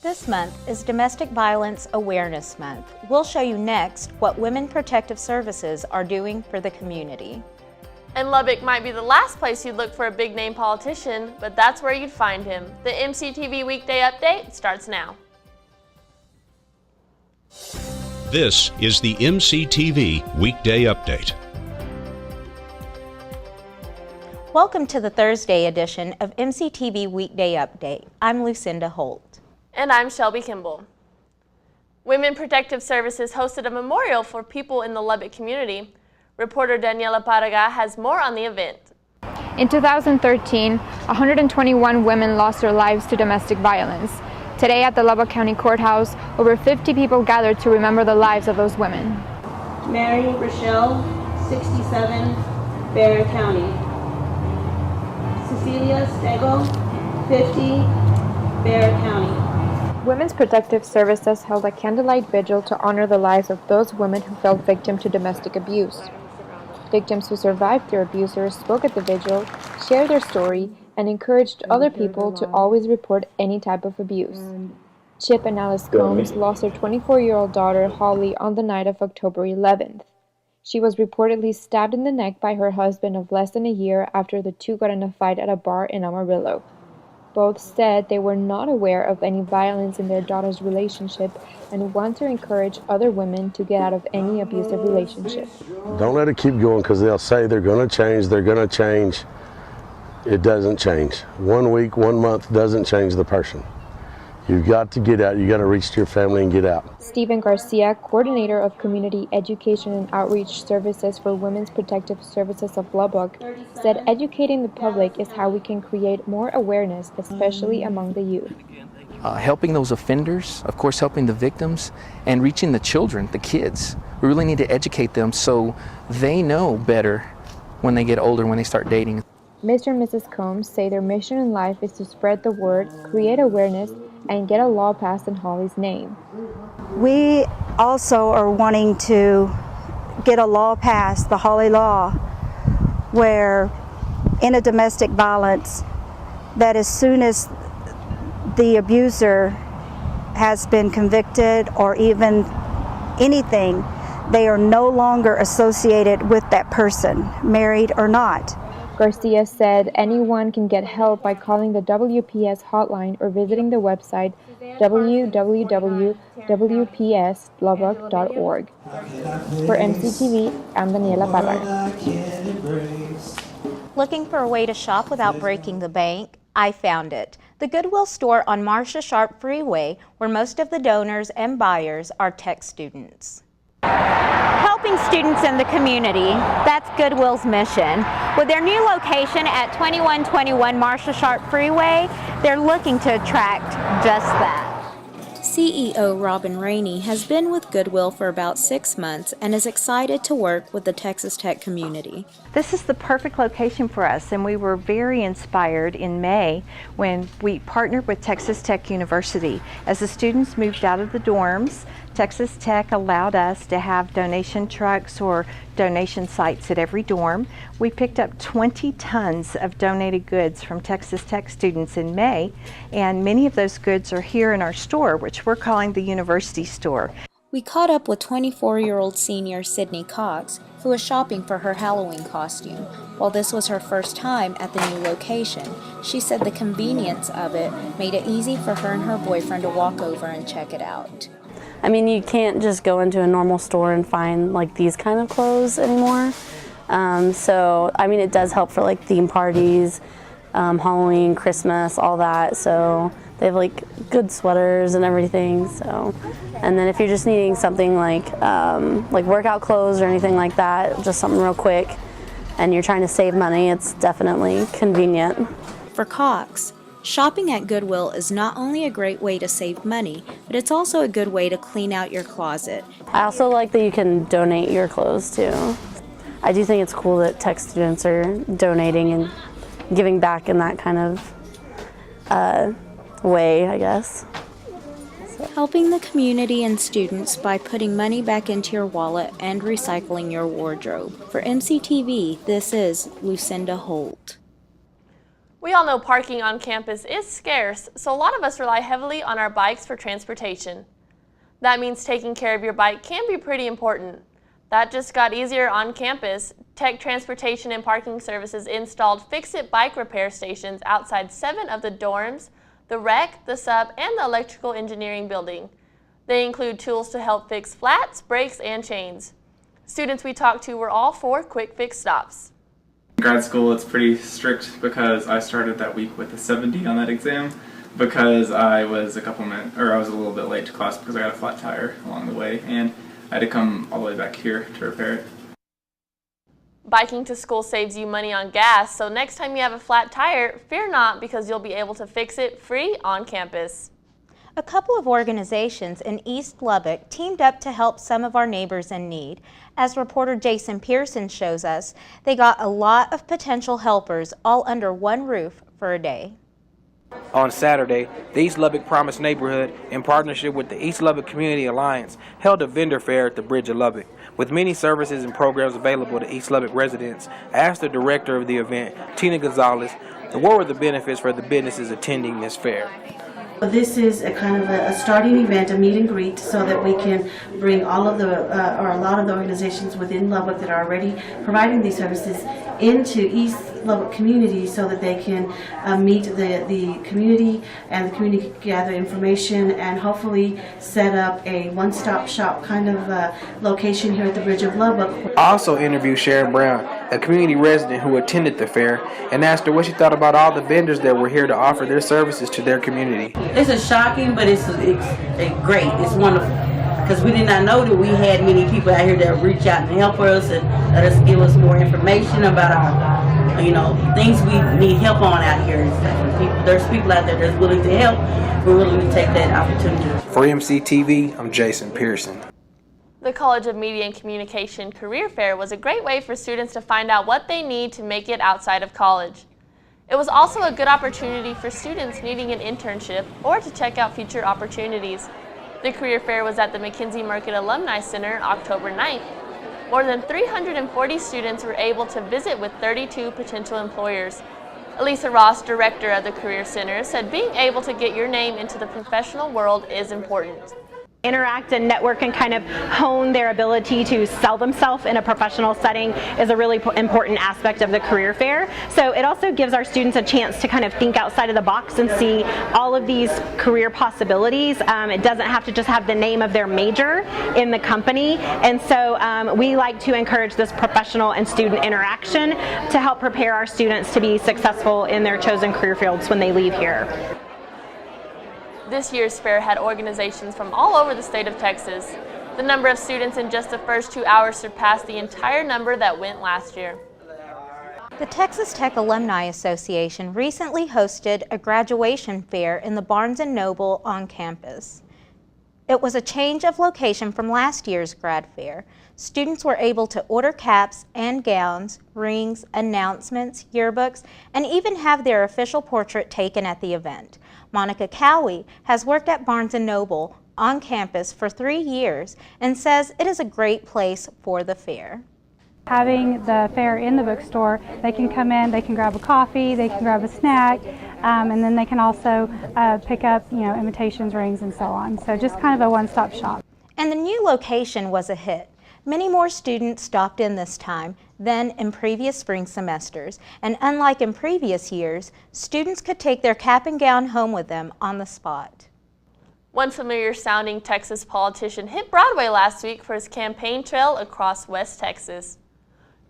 This month is Domestic Violence Awareness Month. We'll show you next what Women Protective Services are doing for the community. And Lubbock might be the last place you'd look for a big-name politician, but that's where you'd find him. The MCTV Weekday Update starts now. This is the MCTV Weekday Update. Welcome to the Thursday edition of MCTV Weekday Update. I'm Lucinda Holt. And I'm Shelby Kimball. Women Protective Services hosted a memorial for people in the Lubbock community. Reporter Daniela Paraga has more on the event. In 2013, 121 women lost their lives to domestic violence. Today at the Lubbock County Courthouse, over 50 people gathered to remember the lives of those women. Mary Rochelle, 67, Bexar County. Cecilia Stego, 50, Bexar County. Women's Protective Services held a candlelight vigil to honor the lives of those women who fell victim to domestic abuse. Victims who survived their abusers spoke at the vigil, shared their story, and encouraged other people to always report any type of abuse. Chip and Alice Combs lost their 24-year-old daughter, Holly, on the night of October 11th. She was reportedly stabbed in the neck by her husband of less than a year after the two got in a fight at a bar in Amarillo. Both said they were not aware of any violence in their daughter's relationship and want to encourage other women to get out of any abusive relationship. Don't let it keep going because they'll say they're going to change, they're going to change. It doesn't change. 1 week, 1 month doesn't change the person. You've got to get out. You've got to reach to your family and get out. Stephen Garcia, coordinator of Community Education and Outreach Services for Women's Protective Services of Lubbock, said educating the public is how we can create more awareness, especially among the youth. Helping those offenders, of course helping the victims, and reaching the children, the kids. We really need to educate them so they know better when they get older, when they start dating. Mr. and Mrs. Combs say their mission in life is to spread the word, create awareness, and get a law passed in Holly's name. We also are wanting to get a law passed, the Holly Law, where in a domestic violence, that as soon as the abuser has been convicted or even anything, they are no longer associated with that person, married or not. Garcia said anyone can get help by calling the WPS hotline or visiting the website www.wpslubbock.org. For MCTV, I'm Daniela Paraga. Looking for a way to shop without breaking the bank? I found it. The Goodwill store on Marcia Sharp Freeway, where most of the donors and buyers are tech students. Helping students in the community, that's Goodwill's mission. With their new location at 2121 Marcia Sharp Freeway, they're looking to attract just that. CEO Robin Rainey has been with Goodwill for about 6 months and is excited to work with the Texas Tech community. This is the perfect location for us, and we were very inspired in May when we partnered with Texas Tech University. As the students moved out of the dorms, Texas Tech allowed us to have donation trucks or donation sites at every dorm. We picked up 20 tons of donated goods from Texas Tech students in May, and many of those goods are here in our store, which we're calling the University Store. We caught up with 24-year-old senior Sydney Cox, who was shopping for her Halloween costume. While this was her first time at the new location, she said the convenience of it made it easy for her and her boyfriend to walk over and check it out. I mean, you can't just go into a normal store and find like these kind of clothes anymore. So, I mean, it does help for like theme parties, Halloween, Christmas, all that. So they have like good sweaters and everything. So, and then if you're just needing something like workout clothes or anything like that, just something real quick, and you're trying to save money, it's definitely convenient. For Cox, shopping at Goodwill is not only a great way to save money, but it's also a good way to clean out your closet. I also like that you can donate your clothes too. I do think it's cool that tech students are donating and giving back in that kind of way, I guess. Helping the community and students by putting money back into your wallet and recycling your wardrobe. For MCTV, this is Lucinda Holt. We all know parking on campus is scarce, so a lot of us rely heavily on our bikes for transportation. That means taking care of your bike can be pretty important. That just got easier on campus. Tech Transportation and Parking Services installed Fix-It bike repair stations outside 7 of the dorms, the rec, the sub, and the electrical engineering building. They include tools to help fix flats, brakes, and chains. Students we talked to were all for quick fix stops. In grad school, it's pretty strict because I started that week with a 70 on that exam because I was a little bit late to class because I got a flat tire along the way, and I had to come all the way back here to repair it. Biking to school saves you money on gas, so next time you have a flat tire, fear not, because you'll be able to fix it free on campus. A couple of organizations in East Lubbock teamed up to help some of our neighbors in need. As reporter Jason Pearson shows us, they got a lot of potential helpers all under one roof for a day. On Saturday, the East Lubbock Promise neighborhood, in partnership with the East Lubbock Community Alliance, held a vendor fair at the Bridge of Lubbock. With many services and programs available to East Lubbock residents, I asked the director of the event, Tina Gonzalez, what were the benefits for the businesses attending this fair. This is a kind of a starting event, a meet and greet, so that we can bring all of the, or a lot of the organizations within Lubbock that are already providing these services into East Lubbock community so that they can meet the community, and the community can gather information and hopefully set up a one-stop shop kind of location here at the Bridge of Lubbock. I also interviewed Sharon Brown, a community resident who attended the fair, and asked her what she thought about all the vendors that were here to offer their services to their community. This is shocking, but it's great. It's wonderful, because we did not know that we had many people out here that reach out and help us and let us give us more information about our, things we need help on out here. There's people out there that's willing to help. We're willing to take that opportunity. For MCTV, I'm Jason Pearson. The College of Media and Communication Career Fair was a great way for students to find out what they need to make it outside of college. It was also a good opportunity for students needing an internship or to check out future opportunities. The career fair was at the McKenzie Market Alumni Center October 9th. More than 340 students were able to visit with 32 potential employers. Elisa Ross, director of the Career Center, said being able to get your name into the professional world is important. Interact and network and kind of hone their ability to sell themselves in a professional setting is a really important aspect of the career fair. So it also gives our students a chance to kind of think outside of the box and see all of these career possibilities. It doesn't have to just have the name of their major in the company, and so we like to encourage this professional and student interaction to help prepare our students to be successful in their chosen career fields when they leave here. This year's fair had organizations from all over the state of Texas. The number of students in just the first 2 hours surpassed the entire number that went last year. The Texas Tech Alumni Association recently hosted a graduation fair in the Barnes & Noble on campus. It was a change of location from last year's grad fair. Students were able to order caps and gowns, rings, announcements, yearbooks, and even have their official portrait taken at the event. Monica Cowie has worked at Barnes & Noble on campus for 3 years and says it is a great place for the fair. Having the fair in the bookstore, they can come in, they can grab a coffee, they can grab a snack, and then they can also pick up, invitations, rings, and so on. So just kind of a one-stop shop. And the new location was a hit. Many more students stopped in this time than in previous spring semesters, and unlike in previous years, students could take their cap and gown home with them on the spot. One familiar-sounding Texas politician hit Broadway last week for his campaign trail across West Texas.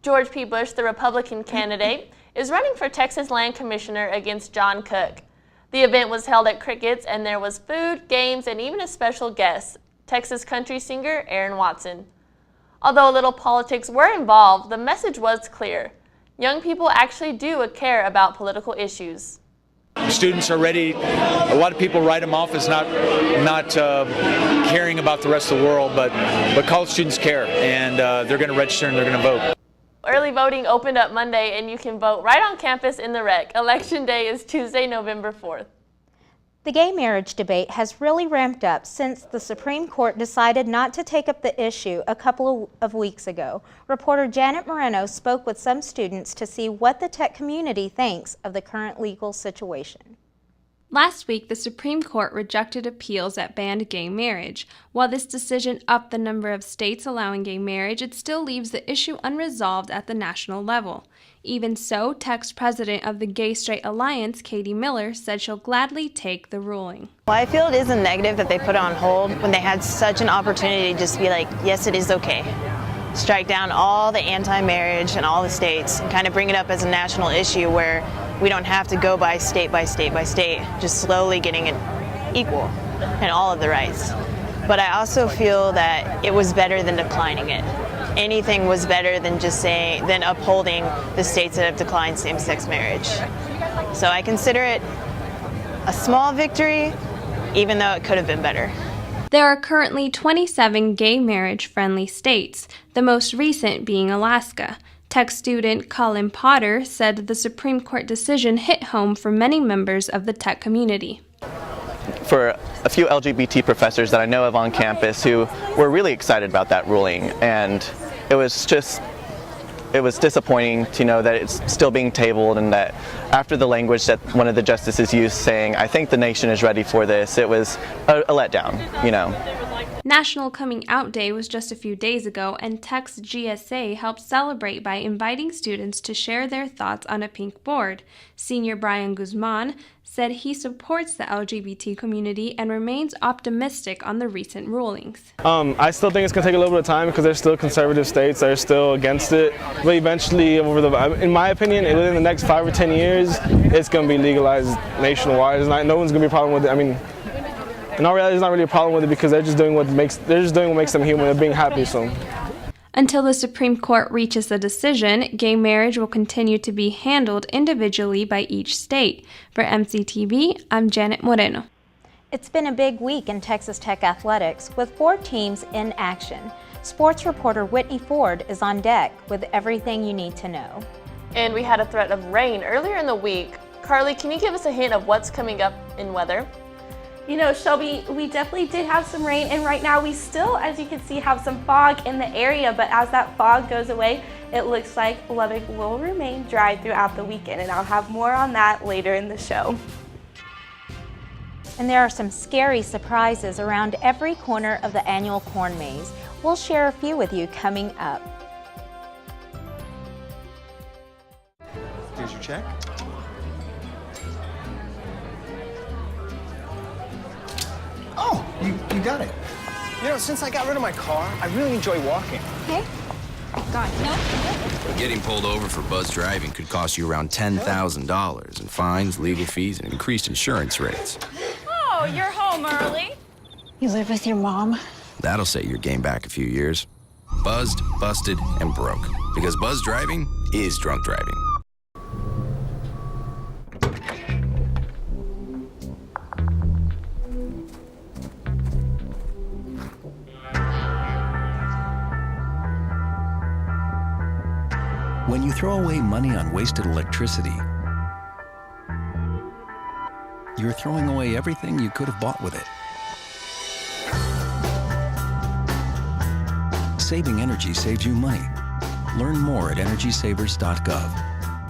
George P. Bush, the Republican candidate, is running for Texas Land Commissioner against John Cook. The event was held at Crickett's, and there was food, games, and even a special guest, Texas country singer Aaron Watson. Although a little politics were involved, the message was clear. Young people actually do care about political issues. Students are ready. A lot of people write them off as not caring about the rest of the world, but college students care, and they're going to register and they're going to vote. Early voting opened up Monday, and you can vote right on campus in the rec. Election day is Tuesday, November 4th. The gay marriage debate has really ramped up since the Supreme Court decided not to take up the issue a couple of weeks ago. Reporter Janet Moreno spoke with some students to see what the tech community thinks of the current legal situation. Last week, the Supreme Court rejected appeals that banned gay marriage. While this decision upped the number of states allowing gay marriage, it still leaves the issue unresolved at the national level. Even so, Tech's president of the Gay Straight Alliance, Katie Miller, said she'll gladly take the ruling. Well, I feel it is a negative that they put it on hold when they had such an opportunity to just be like, yes, it is okay. Strike down all the anti-marriage in all the states and kind of bring it up as a national issue where we don't have to go by state by state by state, just slowly getting it equal in all of the rights. But I also feel that it was better than declining it. Anything was better than just than upholding the states that have declined same-sex marriage. So I consider it a small victory, even though it could have been better. There are currently 27 gay marriage-friendly states, the most recent being Alaska. Tech student Colin Potter said the Supreme Court decision hit home for many members of the tech community. For a few LGBT professors that I know of on campus who were really excited about that ruling, and it was disappointing to know that it's still being tabled, and that after the language that one of the justices used saying, I think the nation is ready for this, it was a letdown, you know. National Coming Out Day was just a few days ago, and Tech's GSA helped celebrate by inviting students to share their thoughts on a pink board. Senior Brian Guzman said he supports the LGBT community and remains optimistic on the recent rulings. I still think it's going to take a little bit of time because there's still conservative states that are still against it. But eventually, in my opinion, within the next 5 or 10 years, it's going to be legalized nationwide. No one's going to be a problem with it. I mean, in all reality, there's not really a problem with it because they're just doing what makes them human. They're being happy. So. Until the Supreme Court reaches a decision, gay marriage will continue to be handled individually by each state. For MCTV, I'm Janet Moreno. It's been a big week in Texas Tech athletics with 4 teams in action. Sports reporter Whitney Ford is on deck with everything you need to know. And we had a threat of rain earlier in the week. Carly, can you give us a hint of what's coming up in weather? You know, Shelby, we definitely did have some rain, and right now we still, as you can see, have some fog in the area, but as that fog goes away, it looks like Lubbock will remain dry throughout the weekend, and I'll have more on that later in the show. And there are some scary surprises around every corner of the annual corn maze. We'll share a few with you coming up. Here's your check. Oh, you got it. You know, since I got rid of my car, I really enjoy walking. Okay. God, no. Getting pulled over for buzz driving could cost you around $10,000 in fines, legal fees, and increased insurance rates. Oh, you're home early. You live with your mom? That'll set your game back a few years. Buzzed, busted, and broke. Because buzz driving is drunk driving. When you throw away money on wasted electricity, you're throwing away everything you could have bought with it. Saving energy saves you money. Learn more at energysavers.gov.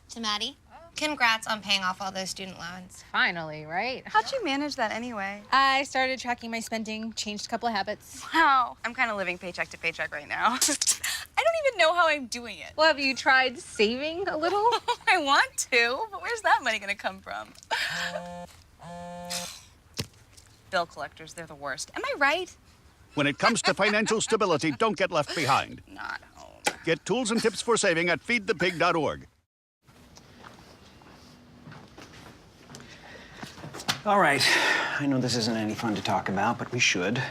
To Maddie, congrats on paying off all those student loans. Finally, right? How'd you manage that anyway? I started tracking my spending, changed a couple of habits. Wow, I'm kind of living paycheck to paycheck right now. I don't even know how I'm doing it. Well, have you tried saving a little? I want to, but where's that money gonna come from? Bill collectors, they're the worst. Am I right? When it comes to financial stability, don't get left behind. Not home. Get tools and tips for saving at feedthepig.org. All right, I know this isn't any fun to talk about, but we should.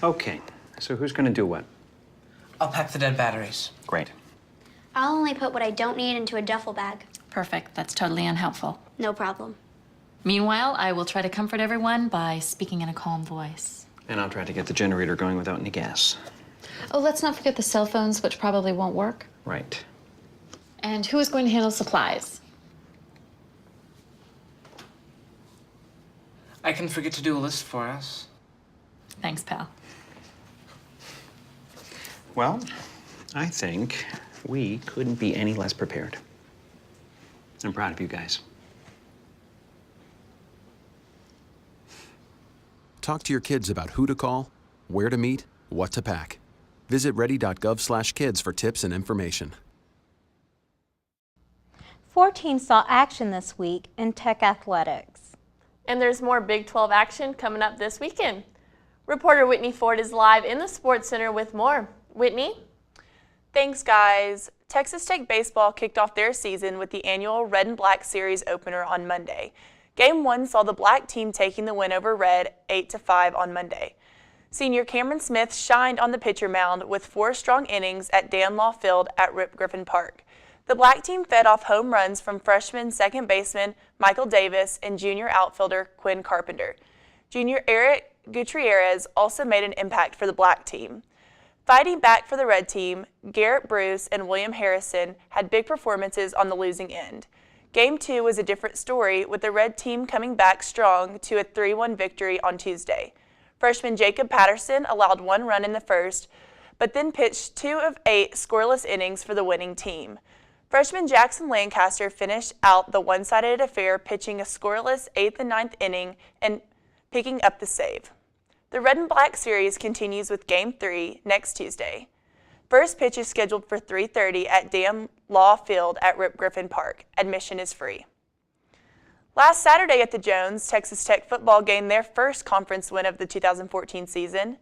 Okay, so who's gonna do what? I'll pack the dead batteries. Great. I'll only put what I don't need into a duffel bag. Perfect. That's totally unhelpful. No problem. Meanwhile, I will try to comfort everyone by speaking in a calm voice. And I'll try to get the generator going without any gas. Oh, let's not forget the cell phones, which probably won't work. Right. And who is going to handle supplies? I can forget to do a list for us. Thanks, pal. Well, I think we couldn't be any less prepared. I'm proud of you guys. Talk to your kids about who to call, where to meet, what to pack. Visit ready.gov/kids for tips and information. 4 teams saw action this week in Tech athletics. And there's more Big 12 action coming up this weekend. Reporter Whitney Ford is live in the Sports Center with more. Whitney? Thanks, guys. Texas Tech baseball kicked off their season with the annual Red and Black Series opener on Monday. Game 1 saw the black team taking the win over Red 8-5 on Monday. Senior Cameron Smith shined on the pitcher mound with 4 strong innings at Dan Law Field at Rip Griffin Park. The black team fed off home runs from freshman second baseman Michael Davis and junior outfielder Quinn Carpenter. Junior Eric Gutierrez also made an impact for the black team. Fighting back for the red team, Garrett Bruce and William Harrison had big performances on the losing end. Game 2 was a different story, with the red team coming back strong to a 3-1 victory on Tuesday. Freshman Jacob Patterson allowed 1 run in the first, but then pitched 2 of 8 scoreless innings for the winning team. Freshman Jackson Lancaster finished out the one-sided affair, pitching a scoreless 8th and 9th inning and picking up the save. The Red and Black Series continues with Game 3 next Tuesday. First pitch is scheduled for 3:30 at Dan Law Field at Rip Griffin Park. Admission is free. Last Saturday at the Jones, Texas Tech football gained their first conference win of the 2014 season.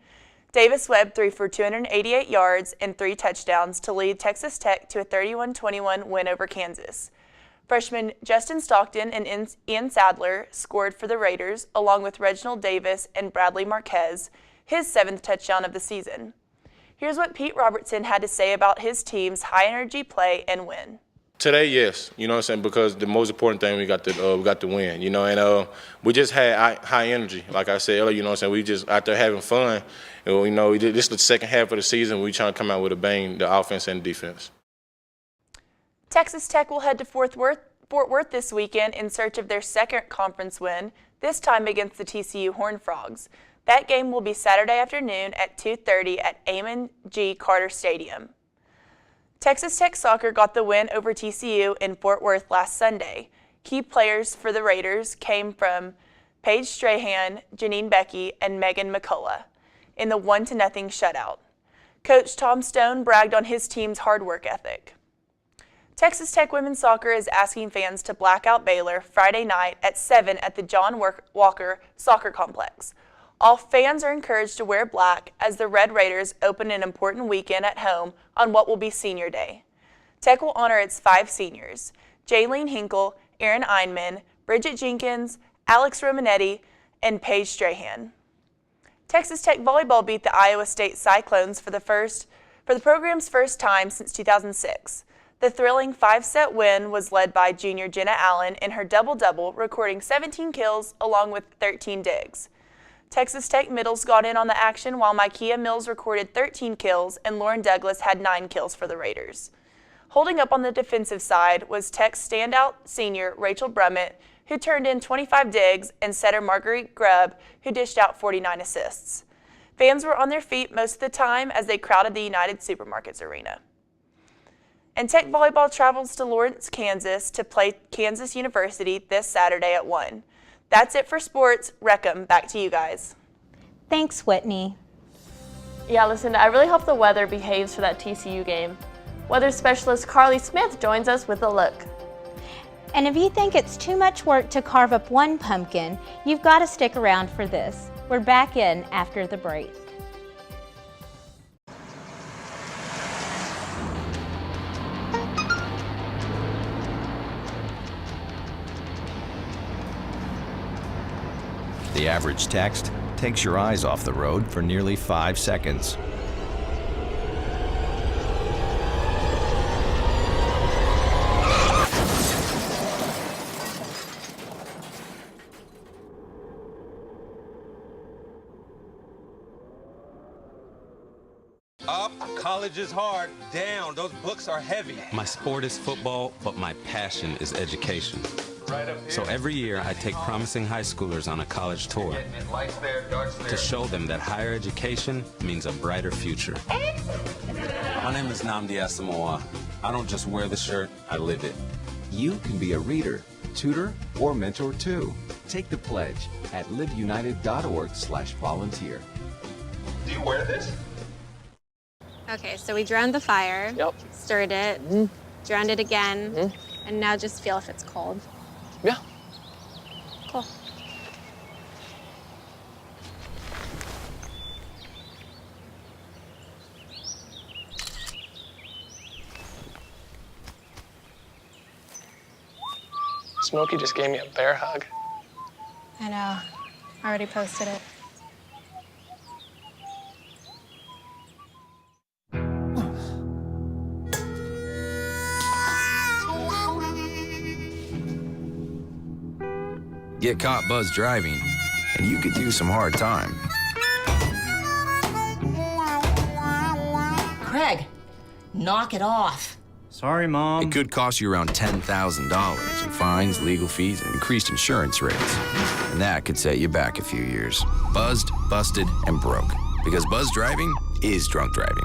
Davis Webb threw for 288 yards and 3 touchdowns to lead Texas Tech to a 31-21 win over Kansas. Freshman Justin Stockton and Ian Sadler scored for the Raiders, along with Reginald Davis and Bradley Marquez, his 7th touchdown of the season. Here's what Pete Robertson had to say about his team's high-energy play and win. Today, yes, you know what I'm saying, because the most important thing we got to win, you know, and we just had high energy. Like I said earlier, you know what I'm saying, we just out there having fun. And, you know, this is the second half of the season. We trying to come out with a bang, the offense and the defense. Texas Tech will head to Fort Worth this weekend in search of their second conference win, this time against the TCU Horned Frogs. That game will be Saturday afternoon at 2:30 at Amon G. Carter Stadium. Texas Tech soccer got the win over TCU in Fort Worth last Sunday. Key players for the Raiders came from Paige Strahan, Janine Becky, and Megan McCullough in the 1-0 shutout. Coach Tom Stone bragged on his team's hard work ethic. Texas Tech women's soccer is asking fans to black out Baylor Friday night at 7 at the John Walker Soccer Complex. All fans are encouraged to wear black as the Red Raiders open an important weekend at home on what will be Senior Day. Tech will honor its 5 seniors: Jaylene Hinkle, Erin Einman, Bridget Jenkins, Alex Romanetti, and Paige Strahan. Texas Tech volleyball beat the Iowa State Cyclones for the program's first time since 2006. The thrilling 5-set win was led by junior Jenna Allen in her double-double, recording 17 kills along with 13 digs. Texas Tech middles got in on the action while Micaiah Mills recorded 13 kills and Lauren Douglas had 9 kills for the Raiders. Holding up on the defensive side was Tech's standout senior Rachel Brummett, who turned in 25 digs, and setter Marguerite Grubb, who dished out 49 assists. Fans were on their feet most of the time as they crowded the United Supermarkets arena. And Tech volleyball travels to Lawrence, Kansas to play Kansas University this Saturday at 1. That's it for sports. Reckham, back to you guys. Thanks, Whitney. Yeah, Lucinda, I really hope the weather behaves for that TCU game. Weather specialist Carly Smith joins us with a look. And if you think it's too much work to carve up one pumpkin, you've got to stick around for this. We're back in after the break. The average text takes your eyes off the road for nearly 5 seconds. Up, college is hard. Down, those books are heavy. My sport is football, but my passion is education. So every year I take promising high schoolers on a college tour to show them that higher education means a brighter future. My name is Nnamdi Asamoah. I don't just wear the shirt, I live it. You can be a reader, tutor, or mentor too. Take the pledge at liveunited.org/volunteer. Do you wear this? Okay, so we drowned the fire, stirred it, drowned it again, and now just feel if it's cold. Yeah. Cool. Smokey just gave me a bear hug. I know. I already posted it. Get caught buzzed driving, and you could do some hard time. Craig, knock it off. Sorry, Mom. It could cost you around $10,000 in fines, legal fees, and increased insurance rates. And that could set you back a few years. Buzzed, busted, and broke. Because buzz driving is drunk driving.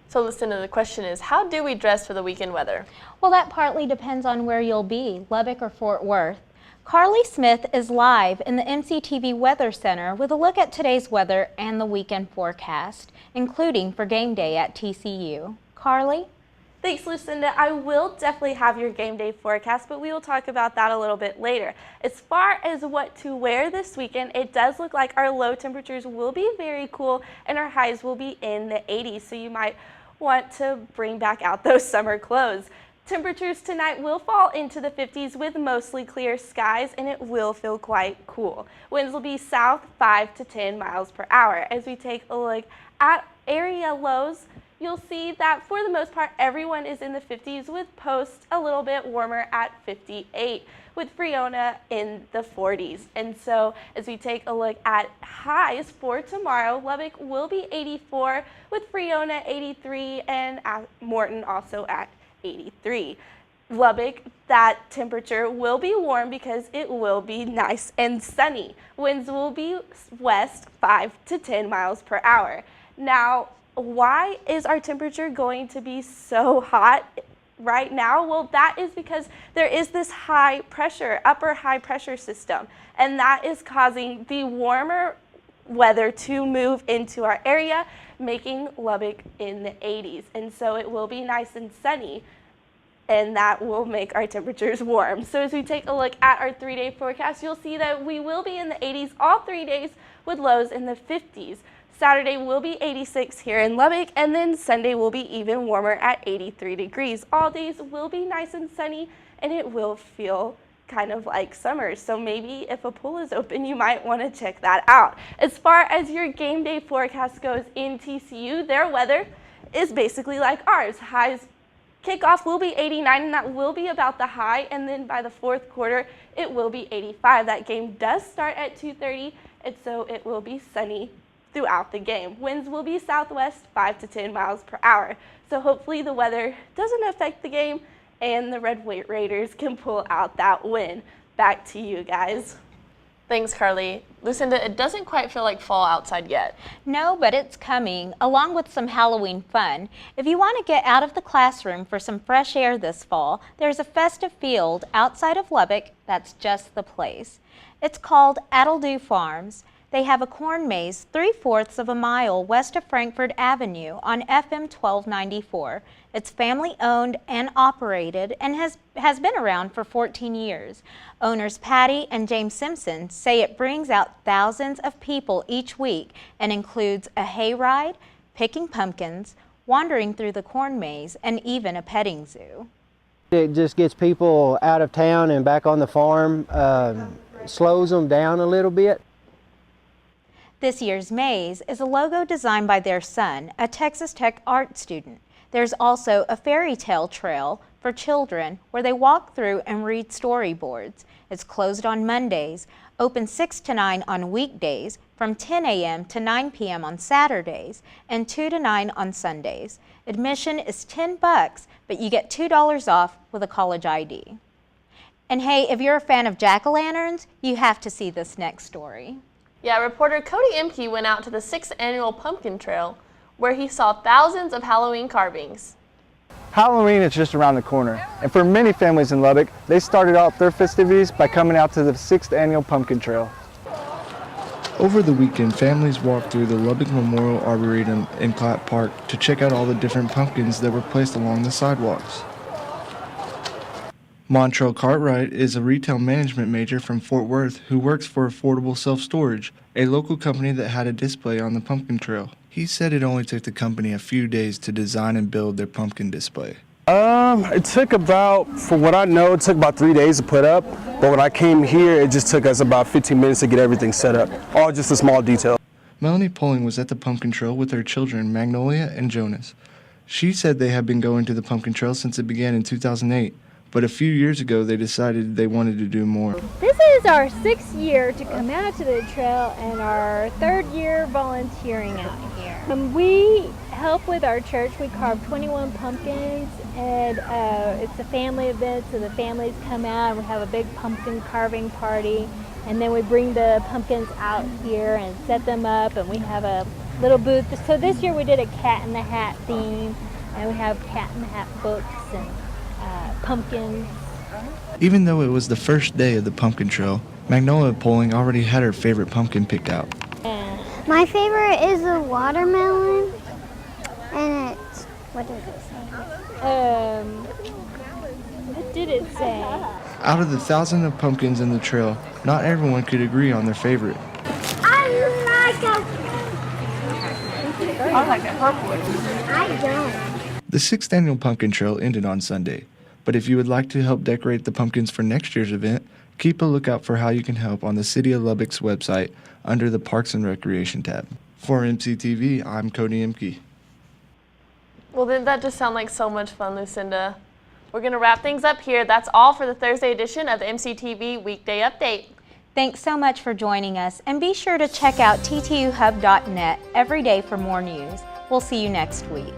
So Lucinda, the question is, how do we dress for the weekend weather? Well, that partly depends on where you'll be, Lubbock or Fort Worth. Carly Smith is live in the MCTV Weather Center with a look at today's weather and the weekend forecast, including for game day at TCU. Carly? Thanks, Lucinda. I will definitely have your game day forecast, but we will talk about that a little bit later. As far as what to wear this weekend, it does look like our low temperatures will be very cool and our highs will be in the 80s, so you might want to bring back out those summer clothes. Temperatures tonight will fall into the 50s with mostly clear skies, and it will feel quite cool. Winds will be south 5 to 10 miles per hour. As we take a look at area lows, you'll see that for the most part, everyone is in the 50s with Post a little bit warmer at 58, with Friona in the 40s. And so as we take a look at highs for tomorrow, Lubbock will be 84, with Friona 83, and Morton also at 83. Lubbock, that temperature will be warm because it will be nice and sunny. Winds will be west 5 to 10 miles per hour. Now, why is our temperature going to be so hot right now? Well, that is because there is this high pressure, upper high pressure system, and that is causing the warmer weather to move into our area, making Lubbock in the 80s. And so it will be nice and sunny, and that will make our temperatures warm. So as we take a look at our 3-day forecast, you'll see that we will be in the 80s all 3 days with lows in the 50s. Saturday will be 86 here in Lubbock, and then Sunday will be even warmer at 83 degrees. All days will be nice and sunny, and it will feel kind of like summer. So maybe if a pool is open, you might want to check that out. As far as your game day forecast goes in TCU, their weather is basically like ours. Highs kickoff will be 89, and that will be about the high, and then by the fourth quarter, it will be 85. That game does start at 2:30, and so it will be sunny throughout the game. Winds will be southwest 5 to 10 miles per hour. So hopefully the weather doesn't affect the game and the Red Raiders can pull out that win. Back to you guys. Thanks, Carly. Lucinda, it doesn't quite feel like fall outside yet. No, but it's coming, along with some Halloween fun. If you want to get out of the classroom for some fresh air this fall, there's a festive field outside of Lubbock that's just the place. It's called Addledew Farms. They have a corn maze 3/4 of a mile west of Frankfort Avenue on FM 1294. It's family owned and operated and has been around for 14 years. Owners Patty and James Simpson say it brings out thousands of people each week and includes a hayride, picking pumpkins, wandering through the corn maze, and even a petting zoo. It just gets people out of town and back on the farm, slows them down a little bit. This year's maze is a logo designed by their son, a Texas Tech art student. There's also a fairy tale trail for children where they walk through and read storyboards. It's closed on Mondays, open 6 to 9 on weekdays, from 10 a.m. to 9 p.m. on Saturdays, and 2 to 9 on Sundays. Admission is $10, but you get $2 off with a college ID. And hey, if you're a fan of jack-o'-lanterns, you have to see this next story. Yeah, reporter Cody Imke went out to the 6th annual Pumpkin Trail, where he saw thousands of Halloween carvings. Halloween is just around the corner, and for many families in Lubbock, they started out their festivities by coming out to the 6th annual Pumpkin Trail. Over the weekend, families walked through the Lubbock Memorial Arboretum in Clapp Park to check out all the different pumpkins that were placed along the sidewalks. Montrell Cartwright is a retail management major from Fort Worth who works for Affordable Self-Storage, a local company that had a display on the pumpkin trail. He said it only took the company a few days to design and build their pumpkin display. It took about, for what I know, it took about 3 days to put up. But when I came here, it just took us about 15 minutes to get everything set up. All just a small detail. Melanie Poling was at the pumpkin trail with her children, Magnolia and Jonas. She said they had been going to the pumpkin trail since it began in 2008. But a few years ago, they decided they wanted to do more. This is our 6th year to come out to the trail and our 3rd year volunteering out here. We help with our church. We carve 21 pumpkins, and it's a family event, so the families come out and we have a big pumpkin carving party. And then we bring the pumpkins out here and set them up, and we have a little booth. So this year we did a Cat in the Hat theme, and we have Cat in the Hat books and pumpkins. Even though it was the first day of the pumpkin trail, Magnolia Poling already had her favorite pumpkin picked out. My favorite is the watermelon, and it's, what does it say? What did it say? Out of the thousands of pumpkins in the trail, not everyone could agree on their favorite. I like that purple one. I don't. The 6th annual pumpkin trail ended on Sunday, but if you would like to help decorate the pumpkins for next year's event, keep a lookout for how you can help on the City of Lubbock's website under the Parks and Recreation tab. For MCTV, I'm Cody Imke. Well, didn't that just sound like so much fun, Lucinda? We're going to wrap things up here. That's all for the Thursday edition of the MCTV Weekday Update. Thanks so much for joining us, and be sure to check out ttuhub.net every day for more news. We'll see you next week.